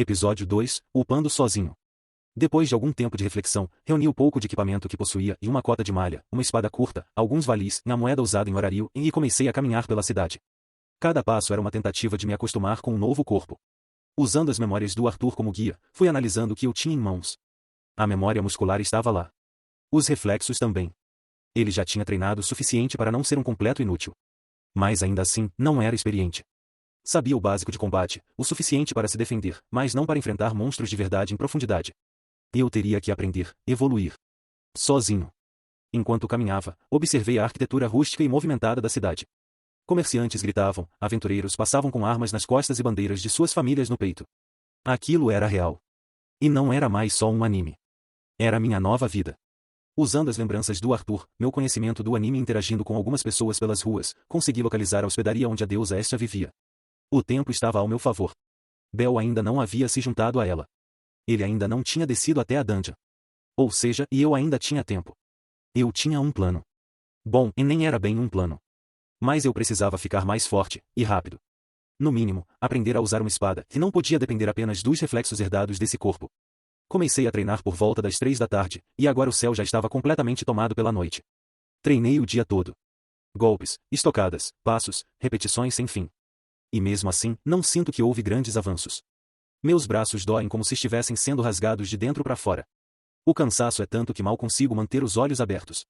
Episódio 2, Upando sozinho. Depois de algum tempo de reflexão, reuni o pouco de equipamento que possuía e uma cota de malha, uma espada curta, alguns valis, uma moeda usada em horário e comecei a caminhar pela cidade. Cada passo era uma tentativa de me acostumar com um novo corpo. Usando as memórias do Arthur como guia, fui analisando o que eu tinha em mãos. A memória muscular estava lá. Os reflexos também. Ele já tinha treinado o suficiente para não ser um completo inútil. Mas ainda assim, não era experiente. Sabia o básico de combate, o suficiente para se defender, mas não para enfrentar monstros de verdade em profundidade. Eu teria que aprender, evoluir. Sozinho. Enquanto caminhava, observei a arquitetura rústica e movimentada da cidade. Comerciantes gritavam, aventureiros passavam com armas nas costas e bandeiras de suas famílias no peito. Aquilo era real. E não era mais só um anime. Era minha nova vida. Usando as lembranças do Arthur, meu conhecimento do anime interagindo com algumas pessoas pelas ruas, consegui localizar a hospedaria onde a deusa Estia vivia. O tempo estava ao meu favor. Bel ainda não havia se juntado a ela. Ele ainda não tinha descido até a dungeon. Ou seja, eu ainda tinha tempo. Eu tinha um plano. Bom, e nem era bem um plano. Mas eu precisava ficar mais forte, e rápido. No mínimo, aprender a usar uma espada, que não podia depender apenas dos reflexos herdados desse corpo. Comecei a treinar por volta das 3 da tarde, e agora o céu já estava completamente tomado pela noite. Treinei o dia todo. Golpes, estocadas, passos, repetições sem fim. E mesmo assim, não sinto que houve grandes avanços. Meus braços doem como se estivessem sendo rasgados de dentro para fora. O cansaço é tanto que mal consigo manter os olhos abertos.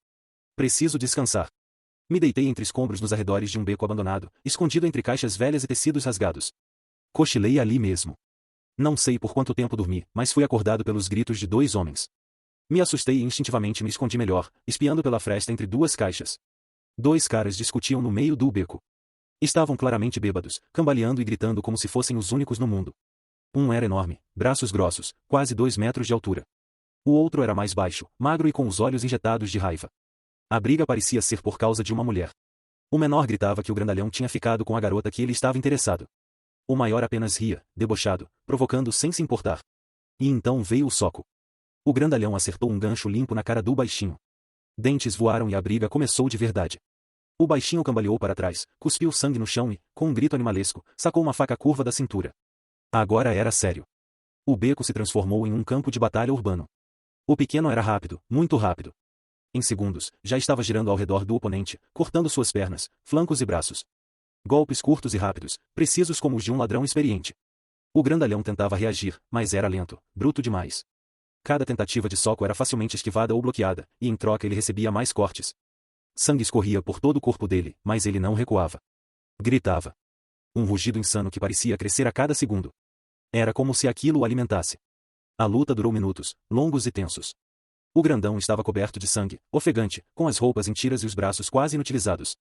Preciso descansar. Me deitei entre escombros nos arredores de um beco abandonado, escondido entre caixas velhas e tecidos rasgados. Cochilei ali mesmo. Não sei por quanto tempo dormi, mas fui acordado pelos gritos de 2 homens. Me assustei e instintivamente me escondi melhor, espiando pela fresta entre 2 caixas. 2 caras discutiam no meio do beco. Estavam claramente bêbados, cambaleando e gritando como se fossem os únicos no mundo. Um era enorme, braços grossos, quase 2 metros de altura. O outro era mais baixo, magro e com os olhos injetados de raiva. A briga parecia ser por causa de uma mulher. O menor gritava que o grandalhão tinha ficado com a garota que ele estava interessado. O maior apenas ria, debochado, provocando sem se importar. E então veio o soco. O grandalhão acertou um gancho limpo na cara do baixinho. Dentes voaram e a briga começou de verdade. O baixinho cambaleou para trás, cuspiu sangue no chão e, com um grito animalesco, sacou uma faca curva da cintura. Agora era sério. O beco se transformou em um campo de batalha urbano. O pequeno era rápido, muito rápido. Em segundos, já estava girando ao redor do oponente, cortando suas pernas, flancos e braços. Golpes curtos e rápidos, precisos como os de um ladrão experiente. O grandalhão tentava reagir, mas era lento, bruto demais. Cada tentativa de soco era facilmente esquivada ou bloqueada, e em troca ele recebia mais cortes. Sangue escorria por todo o corpo dele, mas ele não recuava. Gritava. Um rugido insano que parecia crescer a cada segundo. Era como se aquilo o alimentasse. A luta durou minutos, longos e tensos. O grandão estava coberto de sangue, ofegante, com as roupas em tiras e os braços quase inutilizados.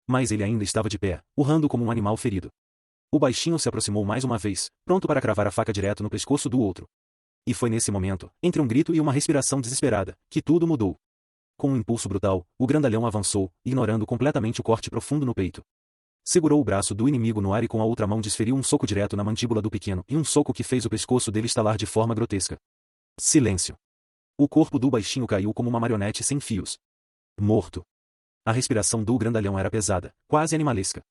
Mas ele ainda estava de pé, urrando como um animal ferido. O baixinho se aproximou mais uma vez, pronto para cravar a faca direto no pescoço do outro. E foi nesse momento, entre um grito e uma respiração desesperada, que tudo mudou. Com um impulso brutal, o grandalhão avançou, ignorando completamente o corte profundo no peito. Segurou o braço do inimigo no ar e com a outra mão desferiu um soco direto na mandíbula do pequeno e um soco que fez o pescoço dele estalar de forma grotesca. Silêncio. O corpo do baixinho caiu como uma marionete sem fios. Morto. A respiração do grandalhão era pesada, quase animalesca.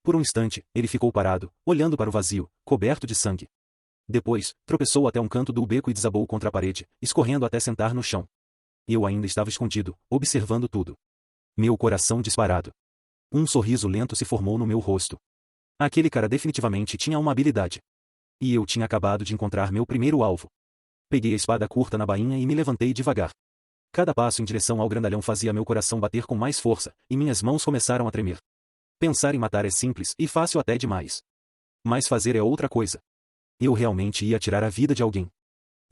Por um instante, ele ficou parado, olhando para o vazio, coberto de sangue. Depois, tropeçou até um canto do beco e desabou contra a parede, escorrendo até sentar no chão. Eu ainda estava escondido, observando tudo. Meu coração disparado. Um sorriso lento se formou no meu rosto. Aquele cara definitivamente tinha uma habilidade. E eu tinha acabado de encontrar meu primeiro alvo. Peguei a espada curta na bainha e me levantei devagar. Cada passo em direção ao grandalhão fazia meu coração bater com mais força, e minhas mãos começaram a tremer. Pensar em matar é simples e fácil até demais. Mas fazer é outra coisa. Eu realmente ia tirar a vida de alguém.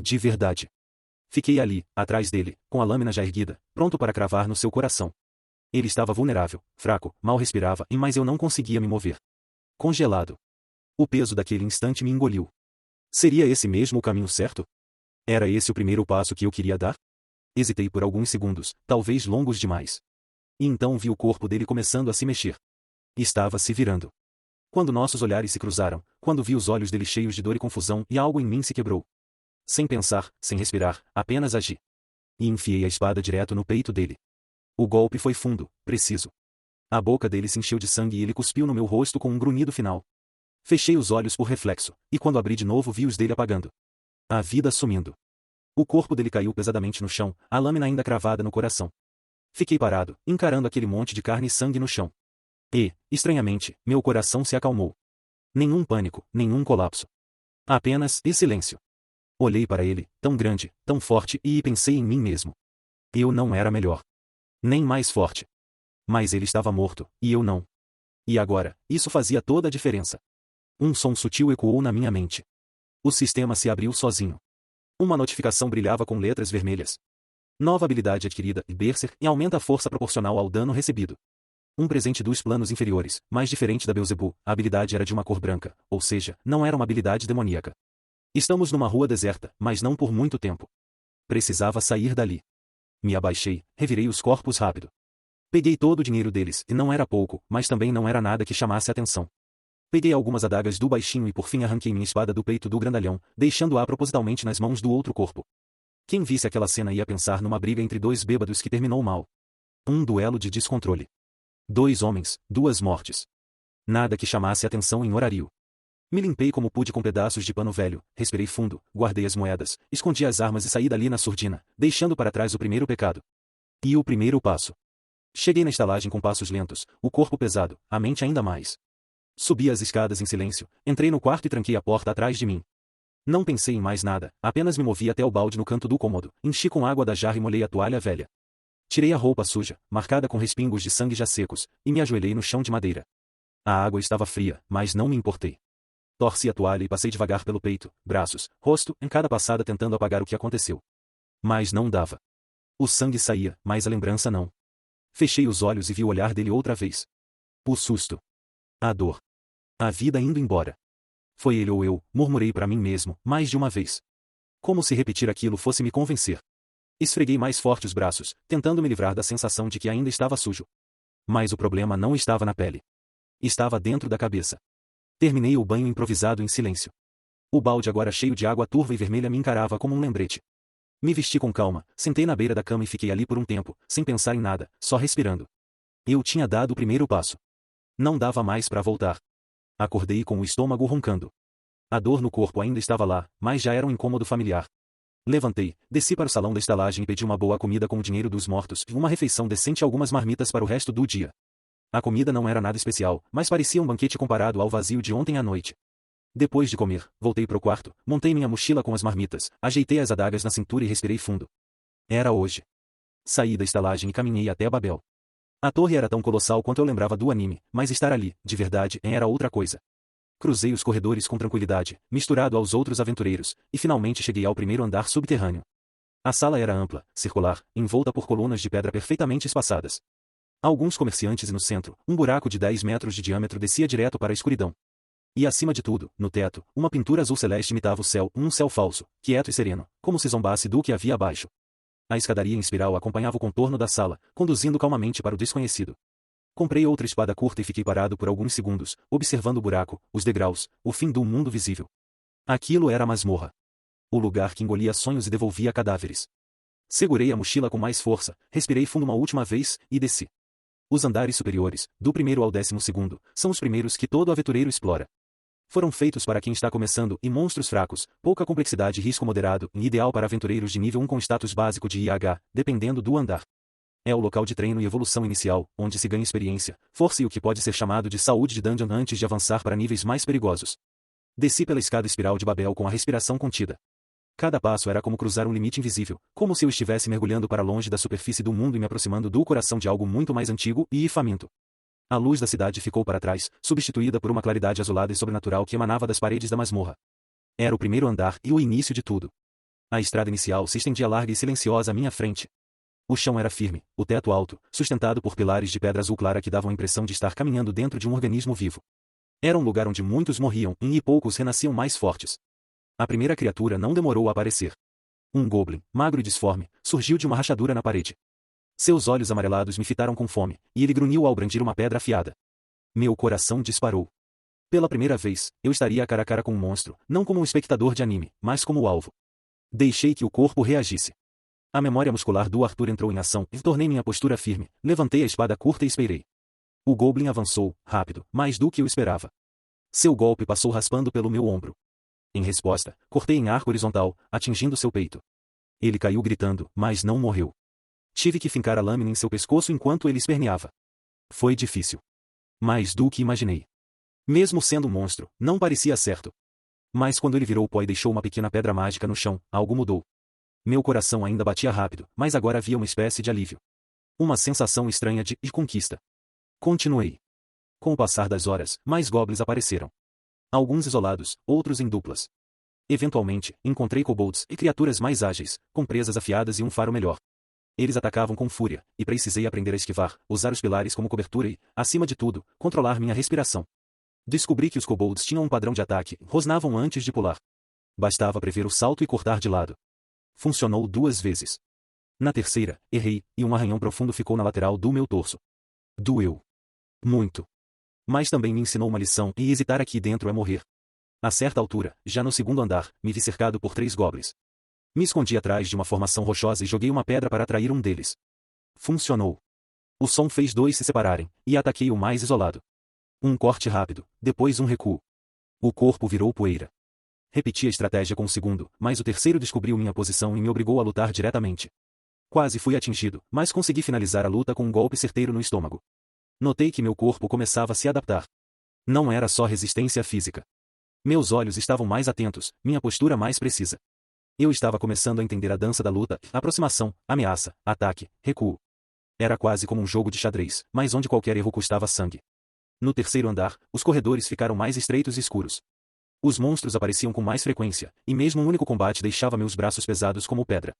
De verdade. Fiquei ali, atrás dele, com a lâmina já erguida, pronto para cravar no seu coração. Ele estava vulnerável, fraco, mal respirava, mas eu não conseguia me mover. Congelado. O peso daquele instante me engoliu. Seria esse mesmo o caminho certo? Era esse o primeiro passo que eu queria dar? Hesitei por alguns segundos, talvez longos demais. E então vi o corpo dele começando a se mexer. Estava se virando. Quando nossos olhares se cruzaram, quando vi os olhos dele cheios de dor e confusão e algo em mim se quebrou. Sem pensar, sem respirar, apenas agi. E enfiei a espada direto no peito dele. O golpe foi fundo, preciso. A boca dele se encheu de sangue e ele cuspiu no meu rosto com um grunhido final. Fechei os olhos por reflexo, e quando abri de novo vi os dele apagando. A vida sumindo. O corpo dele caiu pesadamente no chão, a lâmina ainda cravada no coração. Fiquei parado, encarando aquele monte de carne e sangue no chão. E, estranhamente, meu coração se acalmou. Nenhum pânico, nenhum colapso. Apenas silêncio. Olhei para ele, tão grande, tão forte, e pensei em mim mesmo. Eu não era melhor. Nem mais forte. Mas ele estava morto, e eu não. E agora, isso fazia toda a diferença. Um som sutil ecoou na minha mente. O sistema se abriu sozinho. Uma notificação brilhava com letras vermelhas. Nova habilidade adquirida, Berserk, e aumenta a força proporcional ao dano recebido. Um presente dos planos inferiores, mais diferente da Beelzebub, a habilidade era de uma cor branca, ou seja, não era uma habilidade demoníaca. Estamos numa rua deserta, mas não por muito tempo. Precisava sair dali. Me abaixei, revirei os corpos rápido. Peguei todo o dinheiro deles, e não era pouco, mas também não era nada que chamasse atenção. Peguei algumas adagas do baixinho e por fim arranquei minha espada do peito do grandalhão, deixando-a propositalmente nas mãos do outro corpo. Quem visse aquela cena ia pensar numa briga entre dois bêbados que terminou mal. Um duelo de descontrole. 2 homens, 2 mortes. Nada que chamasse atenção em horário. Me limpei como pude com pedaços de pano velho, respirei fundo, guardei as moedas, escondi as armas e saí dali na surdina, deixando para trás o primeiro pecado. E o primeiro passo. Cheguei na estalagem com passos lentos, o corpo pesado, a mente ainda mais. Subi as escadas em silêncio, entrei no quarto e tranquei a porta atrás de mim. Não pensei em mais nada, apenas me movi até o balde no canto do cômodo, enchi com água da jarra e molhei a toalha velha. Tirei a roupa suja, marcada com respingos de sangue já secos, e me ajoelhei no chão de madeira. A água estava fria, mas não me importei. Torci a toalha e passei devagar pelo peito, braços, rosto, em cada passada tentando apagar o que aconteceu. Mas não dava. O sangue saía, mas a lembrança não. Fechei os olhos e vi o olhar dele outra vez. O susto. A dor. A vida indo embora. Foi ele ou eu, murmurei para mim mesmo, mais de uma vez. Como se repetir aquilo fosse me convencer. Esfreguei mais forte os braços, tentando me livrar da sensação de que ainda estava sujo. Mas o problema não estava na pele. Estava dentro da cabeça. Terminei o banho improvisado em silêncio. O balde agora cheio de água turva e vermelha me encarava como um lembrete. Me vesti com calma, sentei na beira da cama e fiquei ali por um tempo, sem pensar em nada, só respirando. Eu tinha dado o primeiro passo. Não dava mais para voltar. Acordei com o estômago roncando. A dor no corpo ainda estava lá, mas já era um incômodo familiar. Levantei, desci para o salão da estalagem e pedi uma boa comida com o dinheiro dos mortos, uma refeição decente e algumas marmitas para o resto do dia. A comida não era nada especial, mas parecia um banquete comparado ao vazio de ontem à noite. Depois de comer, voltei para o quarto, montei minha mochila com as marmitas, ajeitei as adagas na cintura e respirei fundo. Era hoje. Saí da estalagem e caminhei até Babel. A torre era tão colossal quanto eu lembrava do anime, mas estar ali, de verdade, era outra coisa. Cruzei os corredores com tranquilidade, misturado aos outros aventureiros, e finalmente cheguei ao primeiro andar subterrâneo. A sala era ampla, circular, envolta por colunas de pedra perfeitamente espaçadas. Alguns comerciantes e no centro, um buraco de 10 metros de diâmetro descia direto para a escuridão. E acima de tudo, no teto, uma pintura azul celeste imitava o céu, um céu falso, quieto e sereno, como se zombasse do que havia abaixo. A escadaria em espiral acompanhava o contorno da sala, conduzindo calmamente para o desconhecido. Comprei outra espada curta e fiquei parado por alguns segundos, observando o buraco, os degraus, o fim do mundo visível. Aquilo era a masmorra. O lugar que engolia sonhos e devolvia cadáveres. Segurei a mochila com mais força, respirei fundo uma última vez, e desci. Os andares superiores, do primeiro ao 12º, são os primeiros que todo aventureiro explora. Foram feitos para quem está começando e monstros fracos, pouca complexidade e risco moderado, e ideal para aventureiros de nível 1 com status básico de IH, dependendo do andar. É o local de treino e evolução inicial, onde se ganha experiência, força e o que pode ser chamado de saúde de dungeon antes de avançar para níveis mais perigosos. Desci pela escada espiral de Babel com a respiração contida. Cada passo era como cruzar um limite invisível, como se eu estivesse mergulhando para longe da superfície do mundo e me aproximando do coração de algo muito mais antigo e faminto. A luz da cidade ficou para trás, substituída por uma claridade azulada e sobrenatural que emanava das paredes da masmorra. Era o primeiro andar e o início de tudo. A estrada inicial se estendia larga e silenciosa à minha frente. O chão era firme, o teto alto, sustentado por pilares de pedra azul clara que davam a impressão de estar caminhando dentro de um organismo vivo. Era um lugar onde muitos morriam e poucos renasciam mais fortes. A primeira criatura não demorou a aparecer. Um goblin, magro e disforme, surgiu de uma rachadura na parede. Seus olhos amarelados me fitaram com fome, e ele grunhiu ao brandir uma pedra afiada. Meu coração disparou. Pela primeira vez, eu estaria cara a cara com um monstro, não como um espectador de anime, mas como o alvo. Deixei que o corpo reagisse. A memória muscular do Arthur entrou em ação e tornei minha postura firme, levantei a espada curta e esperei. O goblin avançou, rápido, mais do que eu esperava. Seu golpe passou raspando pelo meu ombro. Em resposta, cortei em arco horizontal, atingindo seu peito. Ele caiu gritando, mas não morreu. Tive que fincar a lâmina em seu pescoço enquanto ele esperneava. Foi difícil. Mais do que imaginei. Mesmo sendo um monstro, não parecia certo. Mas quando ele virou o pó e deixou uma pequena pedra mágica no chão, algo mudou. Meu coração ainda batia rápido, mas agora havia uma espécie de alívio. Uma sensação estranha de conquista. Continuei. Com o passar das horas, mais goblins apareceram. Alguns isolados, outros em duplas. Eventualmente, encontrei kobolds e criaturas mais ágeis, com presas afiadas e um faro melhor. Eles atacavam com fúria, e precisei aprender a esquivar, usar os pilares como cobertura e, acima de tudo, controlar minha respiração. Descobri que os kobolds tinham um padrão de ataque, rosnavam antes de pular. Bastava prever o salto e cortar de lado. Funcionou 2 vezes. Na terceira, errei, e um arranhão profundo ficou na lateral do meu torso. Doeu. Muito. Mas também me ensinou uma lição, e hesitar aqui dentro é morrer. A certa altura, já no segundo andar, me vi cercado por 3 goblins. Me escondi atrás de uma formação rochosa e joguei uma pedra para atrair um deles. Funcionou. O som fez 2 se separarem, e ataquei o mais isolado. Um corte rápido, depois um recuo. O corpo virou poeira. Repeti a estratégia com o segundo, mas o terceiro descobriu minha posição e me obrigou a lutar diretamente. Quase fui atingido, mas consegui finalizar a luta com um golpe certeiro no estômago. Notei que meu corpo começava a se adaptar. Não era só resistência física. Meus olhos estavam mais atentos, minha postura mais precisa. Eu estava começando a entender a dança da luta, aproximação, ameaça, ataque, recuo. Era quase como um jogo de xadrez, mas onde qualquer erro custava sangue. No terceiro andar, os corredores ficaram mais estreitos e escuros. Os monstros apareciam com mais frequência, e mesmo um único combate deixava meus braços pesados como pedra.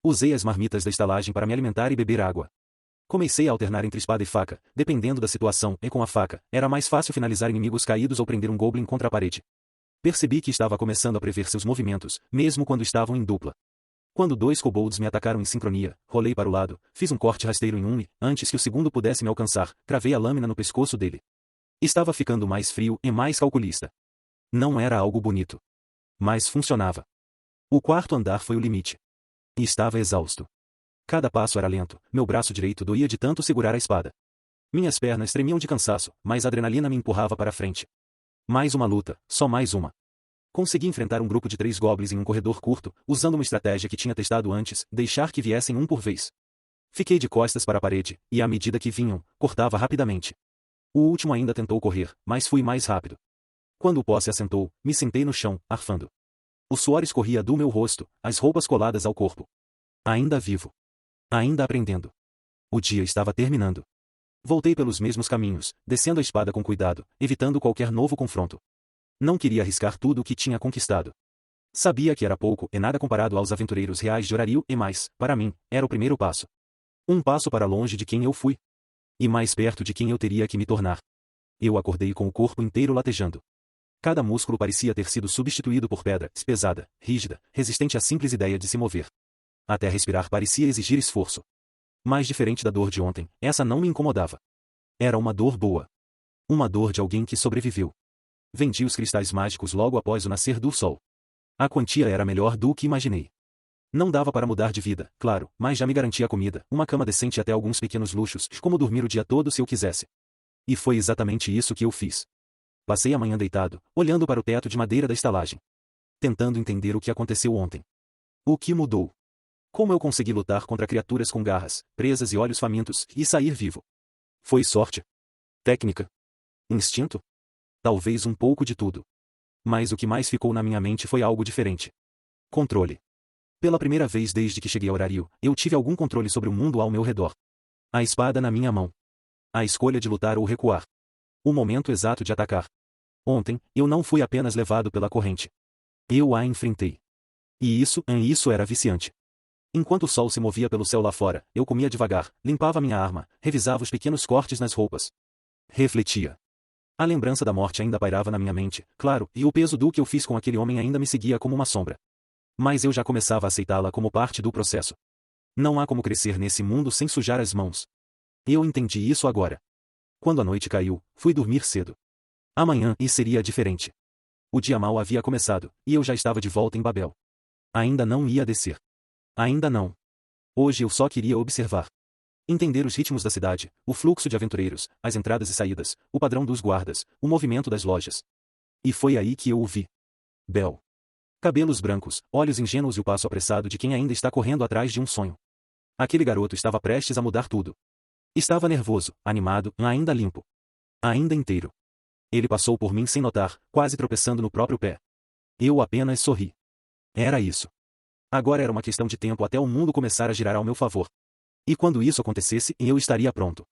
Usei as marmitas da estalagem para me alimentar e beber água. Comecei a alternar entre espada e faca, dependendo da situação, e com a faca, era mais fácil finalizar inimigos caídos ou prender um goblin contra a parede. Percebi que estava começando a prever seus movimentos, mesmo quando estavam em dupla. Quando 2 kobolds me atacaram em sincronia, rolei para o lado, fiz um corte rasteiro em um e, antes que o segundo pudesse me alcançar, cravei a lâmina no pescoço dele. Estava ficando mais frio e mais calculista. Não era algo bonito. Mas funcionava. O quarto andar foi o limite. E estava exausto. Cada passo era lento, meu braço direito doía de tanto segurar a espada. Minhas pernas tremiam de cansaço, mas a adrenalina me empurrava para frente. Mais uma luta, só mais uma. Consegui enfrentar um grupo de 3 goblins em um corredor curto, usando uma estratégia que tinha testado antes, deixar que viessem um por vez. Fiquei de costas para a parede, e à medida que vinham, cortava rapidamente. O último ainda tentou correr, mas fui mais rápido. Quando o pó se assentou, me sentei no chão, arfando. O suor escorria do meu rosto, as roupas coladas ao corpo. Ainda vivo. Ainda aprendendo. O dia estava terminando. Voltei pelos mesmos caminhos, descendo a espada com cuidado, evitando qualquer novo confronto. Não queria arriscar tudo o que tinha conquistado. Sabia que era pouco e nada comparado aos aventureiros reais de Horariu e mais, para mim, era o primeiro passo. Um passo para longe de quem eu fui. E mais perto de quem eu teria que me tornar. Eu acordei com o corpo inteiro latejando. Cada músculo parecia ter sido substituído por pedra, pesada, rígida, resistente à simples ideia de se mover. Até respirar parecia exigir esforço. Mais diferente da dor de ontem, essa não me incomodava. Era uma dor boa. Uma dor de alguém que sobreviveu. Vendi os cristais mágicos logo após o nascer do sol. A quantia era melhor do que imaginei. Não dava para mudar de vida, claro, mas já me garantia comida, uma cama decente e até alguns pequenos luxos, como dormir o dia todo se eu quisesse. E foi exatamente isso que eu fiz. Passei a manhã deitado, olhando para o teto de madeira da estalagem. Tentando entender o que aconteceu ontem. O que mudou? Como eu consegui lutar contra criaturas com garras, presas e olhos famintos, e sair vivo? Foi sorte? Técnica? Instinto? Talvez um pouco de tudo. Mas o que mais ficou na minha mente foi algo diferente. Controle. Pela primeira vez desde que cheguei a Horariu, eu tive algum controle sobre o mundo ao meu redor. A espada na minha mão. A escolha de lutar ou recuar. O momento exato de atacar. Ontem, eu não fui apenas levado pela corrente. Eu a enfrentei. E isso era viciante. Enquanto o sol se movia pelo céu lá fora, eu comia devagar, limpava minha arma, revisava os pequenos cortes nas roupas. Refletia. A lembrança da morte ainda pairava na minha mente, claro, e o peso do que eu fiz com aquele homem ainda me seguia como uma sombra. Mas eu já começava a aceitá-la como parte do processo. Não há como crescer nesse mundo sem sujar as mãos. Eu entendi isso agora. Quando a noite caiu, fui dormir cedo. Amanhã seria diferente. O dia mal havia começado, e eu já estava de volta em Babel. Ainda não ia descer. Ainda não. Hoje eu só queria observar. Entender os ritmos da cidade, o fluxo de aventureiros, as entradas e saídas, o padrão dos guardas, o movimento das lojas. E foi aí que eu o vi. Bel. Cabelos brancos, olhos ingênuos e o passo apressado de quem ainda está correndo atrás de um sonho. Aquele garoto estava prestes a mudar tudo. Estava nervoso, animado, ainda limpo. Ainda inteiro. Ele passou por mim sem notar, quase tropeçando no próprio pé. Eu apenas sorri. Era isso. Agora era uma questão de tempo até o mundo começar a girar ao meu favor. E quando isso acontecesse, eu estaria pronto.